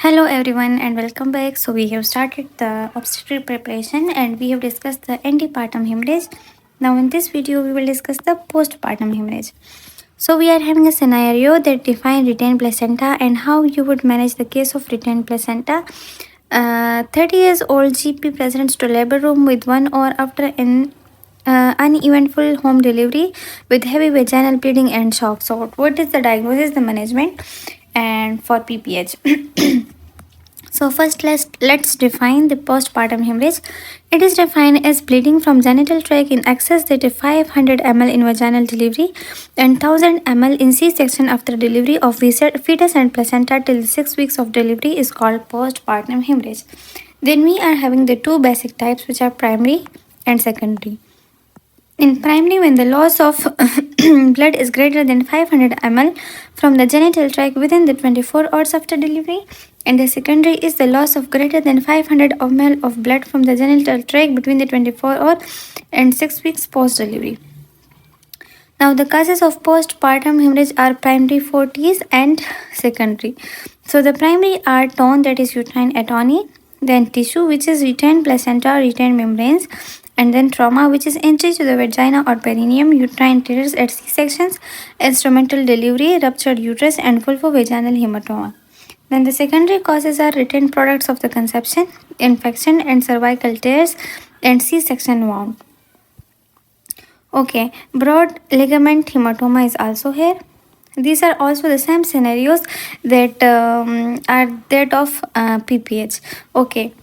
Hello everyone and welcome back. So we have started the obstetric preparation and we have discussed the antepartum hemorrhage. Now in this video we will discuss the postpartum hemorrhage. So we are having a scenario that define retained placenta and how you would manage the case of retained placenta. 30 years old GP presents to labor room with 1 hour after an uneventful home delivery with heavy vaginal bleeding and shock. So what is the diagnosis, the management and for PPH? So first let's define the postpartum hemorrhage. It is defined as bleeding from genital tract in excess that is 500 ml in vaginal delivery and 1000 ml in C-section after delivery of fetus and placenta till 6 weeks of delivery is called postpartum hemorrhage. Then we are having the two basic types which are primary and secondary. In primary, when the loss of blood is greater than 500 ml from the genital tract within the 24 hours after delivery, and the secondary is the loss of greater than 500 ml of blood from the genital tract between the 24 hours and 6 weeks post delivery. Now, the causes of postpartum hemorrhage are primary 40s and secondary. So, the primary are tone, that is uterine atony, then tissue, which is retained placenta, retained membranes, and then trauma, which is entry to the vagina or perineum, uterine tears at C-sections, instrumental delivery, ruptured uterus, and vulvovaginal hematoma. Then the secondary causes are retained products of the conception, infection, and cervical tears, and C-section wound. Okay, broad ligament hematoma is also here. These are also the same scenarios that are that of PPH. Okay.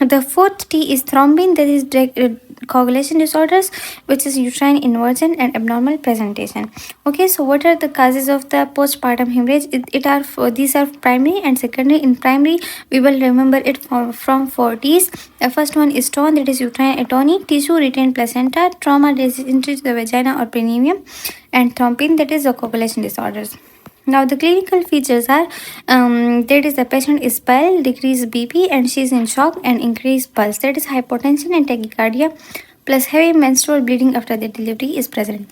The fourth T is thrombin, that is coagulation disorders, which is uterine inversion and abnormal presentation. Okay, so what are the causes of the postpartum hemorrhage? These are primary and secondary. In primary, we will remember it from 40s. The first one is tone, that is uterine atony, tissue, retained placenta, trauma, that is entry to the vagina or perineum, and thrombin, that is the coagulation disorders. Now the clinical features are that is the patient is pale, decreased BP, and she is in shock and increased pulse. That is hypotension and tachycardia plus heavy menstrual bleeding after the delivery is present.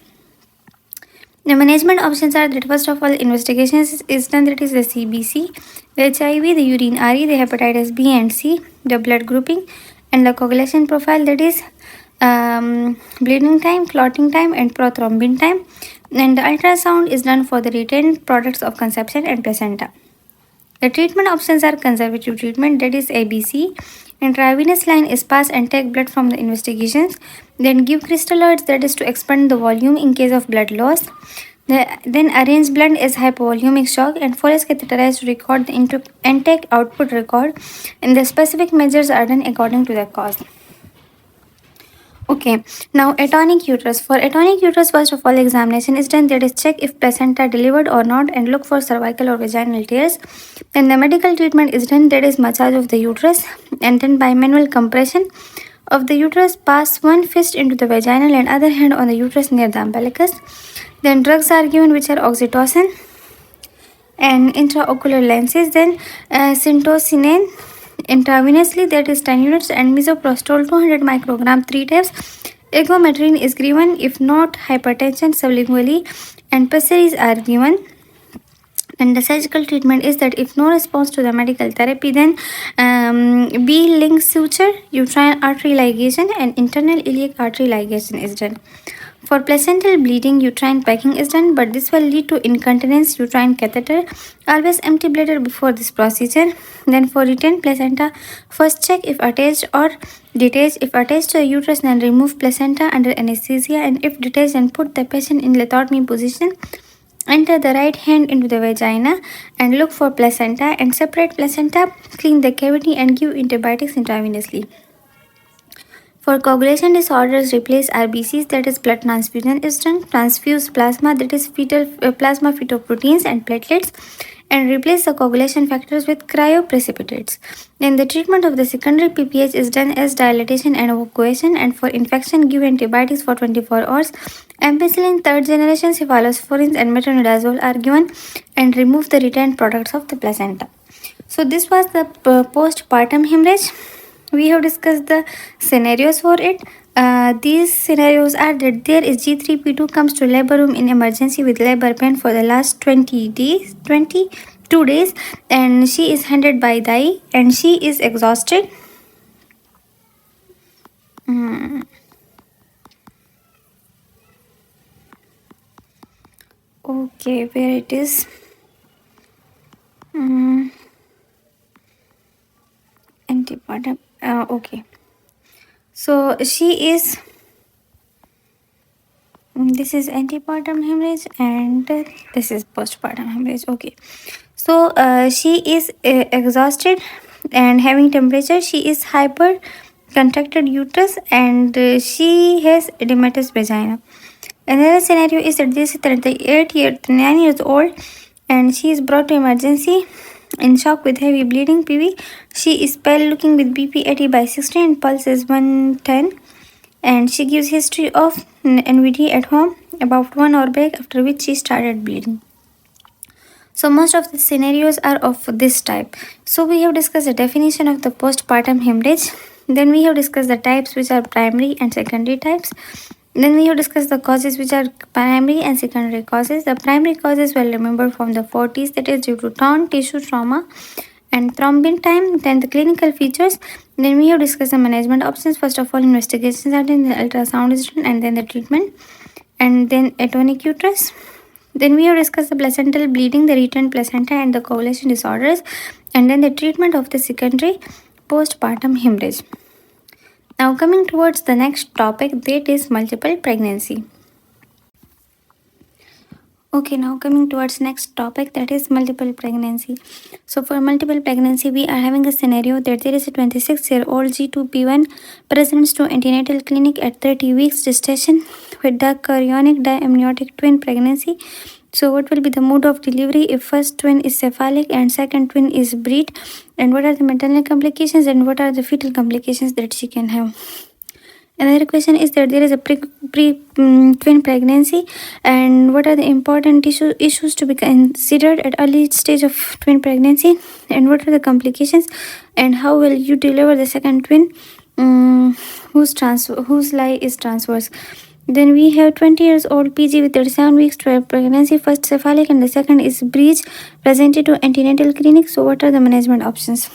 The management options are that first of all investigations is done, that is the CBC, the HIV, the urine RE, the hepatitis B and C, the blood grouping, and the coagulation profile, that is bleeding time, clotting time, and prothrombin time. And the ultrasound is done for the retained products of conception and placenta. The treatment options are conservative treatment, that is ABC, intravenous line is pass and take blood from the investigations, then give crystalloids, that is to expand the volume in case of blood loss. Then arrange blood as hypovolumic shock and forest catheterize to record the intake output record, and the specific measures are done according to the cause. Okay, now atonic uterus. For atonic uterus, first of all, examination is done, that is check if placenta delivered or not and look for cervical or vaginal tears. Then the medical treatment is done, that is massage of the uterus, and then by manual compression of the uterus, pass one fist into the vaginal and other hand on the uterus near the umbilicus. Then drugs are given, which are oxytocin and intraocular lenses, then syntocinon intravenously, that is 10 units, and misoprostol 200 microgram 3 times. Egometrine is given if not hypertension sublingually, and pessaries are given. And the surgical treatment is that if no response to the medical therapy, then B-link suture, uterine artery ligation, and internal iliac artery ligation is done. For placental bleeding, uterine packing is done, but this will lead to incontinence, uterine catheter. Always empty bladder before this procedure. Then for retained placenta, first check if attached or detached. If attached to the uterus, then remove placenta under anesthesia, and if detached, then put the patient in lithotomy position. Enter the right hand into the vagina and look for placenta, and separate placenta, clean the cavity, and give antibiotics intravenously. For coagulation disorders, replace RBCs, that is blood transfusion is done, transfuse plasma, that is plasma phytoproteins and platelets, and replace the coagulation factors with cryoprecipitates. Then the treatment of the secondary PPH is done as dilatation and evacuation, and for infection give antibiotics for 24 hours. Ampicillin third generation, cephalosporins and metronidazole are given, and remove the retained products of the placenta. So this was the postpartum hemorrhage. We have discussed the scenarios for it. These scenarios are that there is G3P2 comes to labor room in emergency with labor pain for the last 20 days, 20 2 days, and she is handed by Dai, and she is exhausted. Hmm. Okay, where it is? Hmm. Antepartum. Okay. So she is. This is antepartum hemorrhage, and this is postpartum hemorrhage. Okay. So she is exhausted and having temperature. She is hyper contracted uterus, and she has edematous vagina. Another scenario is that this is 9 years old, and she is brought to emergency in shock with heavy bleeding PV. She is pale looking with BP 80 by 60 and pulse is 110, and she gives history of NVD at home about 1 hour back, after which she started bleeding. So most of the scenarios are of this type. So we have discussed the definition of the postpartum hemorrhage. Then we have discussed the types, which are primary and secondary types. Then we have discussed the causes, which are primary and secondary causes. The primary causes were remembered from the 40s, that is due to torn tissue trauma and thrombin time. Then the clinical features. Then we have discussed the management options. First of all, investigations are done, the ultrasound is done, and then the treatment, and then atonic uterus. Then we have discussed the placental bleeding, the retained placenta, and the coagulation disorders, and then the treatment of the secondary postpartum hemorrhage. Now, coming towards the next topic, that is multiple pregnancy. Okay, now coming towards next topic, that is multiple pregnancy. So for multiple pregnancy, we are having a scenario that there is a 26-year-old G2P1 presents to antenatal clinic at 30 weeks gestation with the chorionic diamniotic twin pregnancy. So what will be the mode of delivery if first twin is cephalic and second twin is breed, and what are the maternal complications and what are the fetal complications that she can have? Another question is that there is a twin pregnancy, and what are the important issues to be considered at early stage of twin pregnancy, and what are the complications, and how will you deliver the second twin whose lie is transverse. Then we have 20 years old PG with 37 weeks to pregnancy, first cephalic and the second is breech, presented to antenatal clinic. So what are the management options?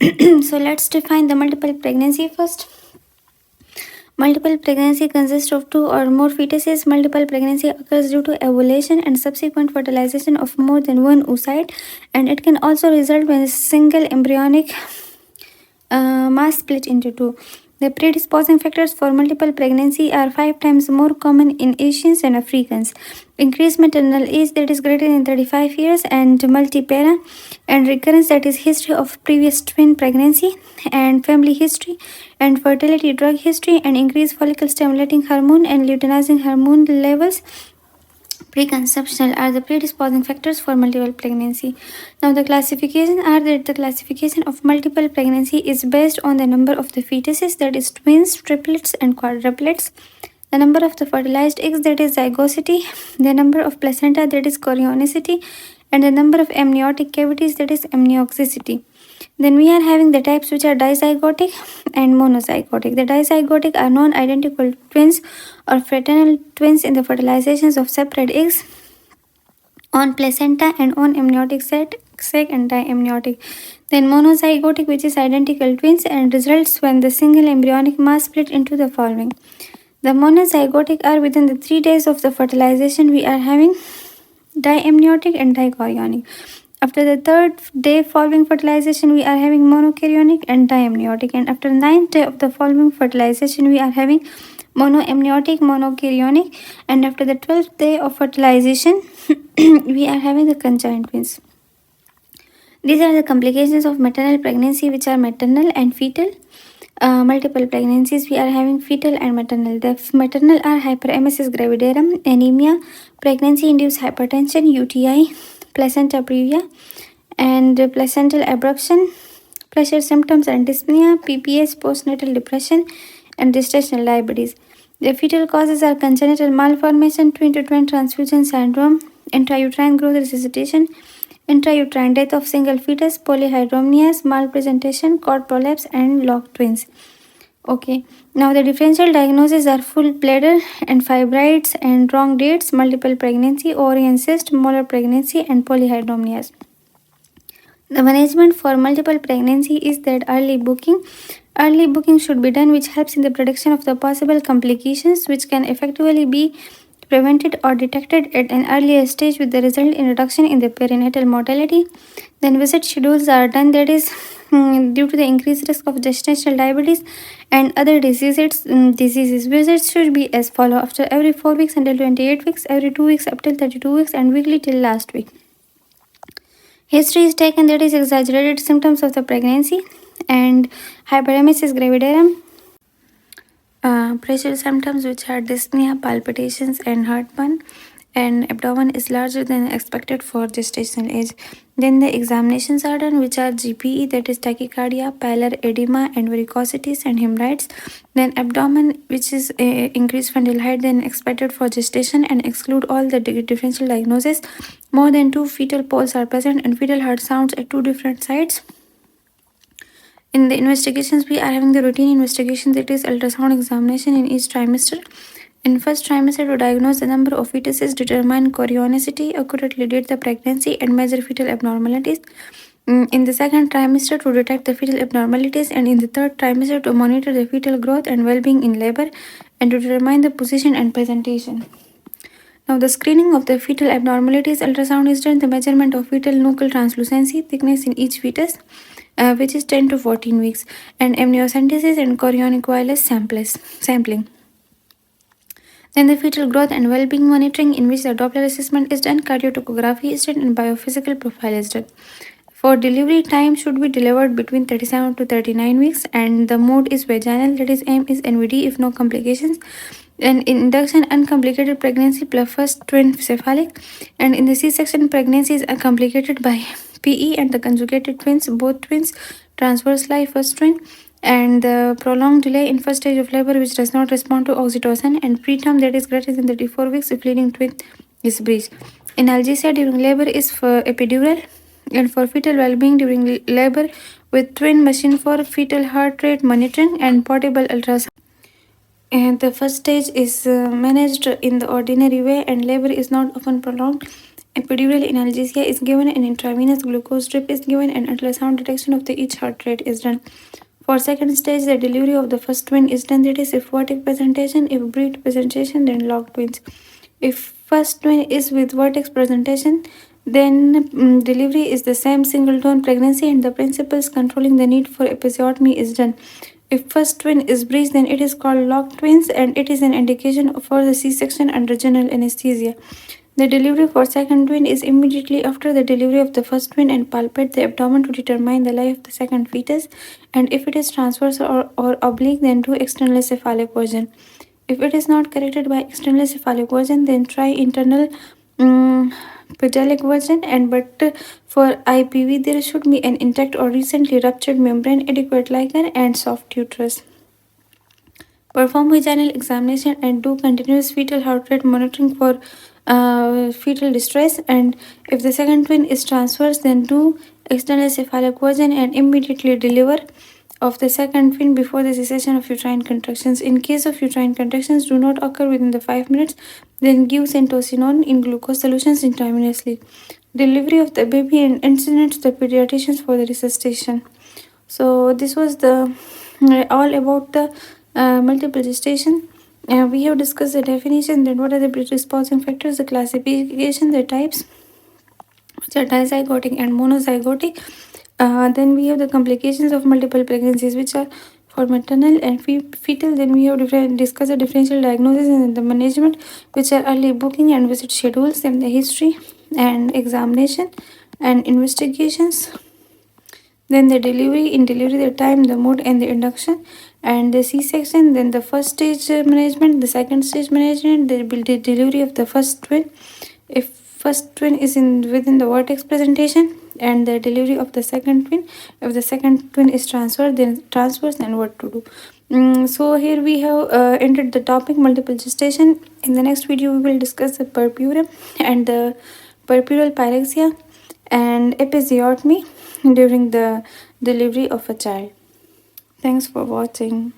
So let's define the multiple pregnancy first. Multiple pregnancy consists of two or more fetuses. Multiple pregnancy occurs due to ovulation and subsequent fertilization of more than one oocyte, and it can also result when a single embryonic mass split into two. The predisposing factors for multiple pregnancy are 5 times more common in Asians and Africans. Increased maternal age, that is greater than 35 years, and multipara, and recurrence, that is history of previous twin pregnancy, and family history, and fertility drug history, and increased follicle stimulating hormone and luteinizing hormone levels preconceptional are the predisposing factors for multiple pregnancy. Now the classification are that the classification of multiple pregnancy is based on the number of the fetuses, that is twins, triplets and quadruplets, the number of the fertilized eggs, that is zygosity, the number of placenta, that is chorionicity, and the number of amniotic cavities, that is amnioxicity. Then we are having the types which are dizygotic and monozygotic. The dizygotic are non-identical twins or fraternal twins in the fertilizations of separate eggs on placenta and on amniotic sac and diamniotic. Then monozygotic, which is identical twins and results when the single embryonic mass split into the following. The monozygotic are within the 3 days of the fertilization. We are having diamniotic and dichorionic. After the 3rd day following fertilization, we are having monochorionic and diamniotic. And after the 9th day of the following fertilization, we are having monoamniotic, monochorionic. And after the 12th day of fertilization, we are having the conjoined twins. These are the complications of maternal pregnancy, which are maternal and fetal. Multiple pregnancies, we are having fetal and maternal. The maternal are hyperemesis gravidarum, anemia, pregnancy-induced hypertension, UTI, placenta previa, and placental abruption, pressure symptoms and dyspnea, PPH, postnatal depression, and gestational diabetes. The fetal causes are congenital malformation, twin-to-twin transfusion syndrome, intrauterine growth resuscitation, intrauterine death of single fetus, polyhydramnios, malpresentation, cord prolapse, and locked twins. Okay, now the differential diagnoses are full bladder and fibroids and wrong dates, multiple pregnancy, ovarian cyst, molar pregnancy, and polyhydramnios. The management for multiple pregnancy is that early booking. Early booking should be done, which helps in the prediction of the possible complications, which can effectively be prevented or detected at an earlier stage with the result in reduction in the perinatal mortality. Then visit schedules are done, that is due to the increased risk of gestational diabetes and other diseases. Visits should be as follow: after every 4 weeks until 28 weeks, every 2 weeks up till 32 weeks, and weekly till last week. History is taken, that is exaggerated symptoms of the pregnancy and hyperemesis gravidarum. Pressure symptoms, which are dyspnea, palpitations, and heartburn, and abdomen is larger than expected for gestational age. Then the examinations are done, which are GPE, that is tachycardia, pallor, edema, and varicosities and hemorrhoids. Then abdomen, which is increased fundal height than expected for gestation, and exclude all the differential diagnosis. More than 2 fetal poles are present, and fetal heart sounds at 2 different sites. In the investigations, we are having the routine investigation, that is ultrasound examination in each trimester. In first trimester, to diagnose the number of fetuses, determine chorionicity, accurately date the pregnancy, and measure fetal abnormalities. In the second trimester, to detect the fetal abnormalities, and in the third trimester, to monitor the fetal growth and well-being in labor, and to determine the position and presentation. Now, the screening of the fetal abnormalities, ultrasound is done. The measurement of fetal nuchal translucency, thickness in each fetus, which is 10 to 14 weeks, and amniocentesis and chorionic villus sampling. Then the fetal growth and well-being monitoring, in which the Doppler assessment is done, cardiotocography is done, and biophysical profile is done. For delivery, time should be delivered between 37 to 39 weeks, and the mode is vaginal, that is aim is NVD if no complications. And in induction, uncomplicated pregnancy plus first twin cephalic, and in the C-section, pregnancies are complicated by PE and the conjugated twins, both twins, transverse life first twin, and the prolonged delay in first stage of labor which does not respond to oxytocin, and preterm, that is greater than 34 weeks if leading twin is breached. Analgesia during labor is for epidural, and for fetal well-being during labor with twin machine for fetal heart rate monitoring and portable ultrasound. And the first stage is managed in the ordinary way, and labor is not often prolonged. Epidural analgesia is given, and intravenous glucose drip is given, and ultrasound detection of the each heart rate is done. For second stage, the delivery of the first twin is done, that is if vertex presentation, if breed presentation, then log twins. If first twin is with vertex presentation, then delivery is the same single tone pregnancy, and the principles controlling the need for episiotomy is done. If first twin is breached, then it is called log twins, and it is an indication for the C-section under general anesthesia. The delivery for second twin is immediately after the delivery of the first twin, and palpate the abdomen to determine the life of the second fetus, and if it is transverse or oblique, then do external cephalic version. If it is not corrected by external cephalic version, then try internal petallic version, and but for IPV there should be an intact or recently ruptured membrane, adequate liquor, and soft uterus. Perform vaginal examination and do continuous fetal heart rate monitoring for fetal distress, and if the second twin is transverse, then do external cephalic version and immediately deliver of the second twin before the cessation of uterine contractions. In case of uterine contractions do not occur within the 5 minutes, then give centosinone in glucose solutions intravenously. Delivery of the baby and incident to the pediatricians for the resuscitation. So this was the all about the multiple gestation. We have discussed the definition, then what are the predisposing factors, the classification, the types, which are dizygotic and monozygotic. Then we have the complications of multiple pregnancies, which are for maternal and fetal. Then we have discussed the differential diagnosis and the management, which are early booking and visit schedules, then the history and examination and investigations. Then the delivery, in delivery the time, the mode, and the induction, and the C-section. Then the first stage management, the second stage management, the delivery of the first twin, if first twin is within the vertex presentation, and the delivery of the second twin. If the second twin is transferred, then transfers, and what to do. So here we have entered the topic multiple gestation. In the next video we will discuss the puerperium and the puerperal pyrexia and episiotomy during the delivery of a child. Thanks for watching.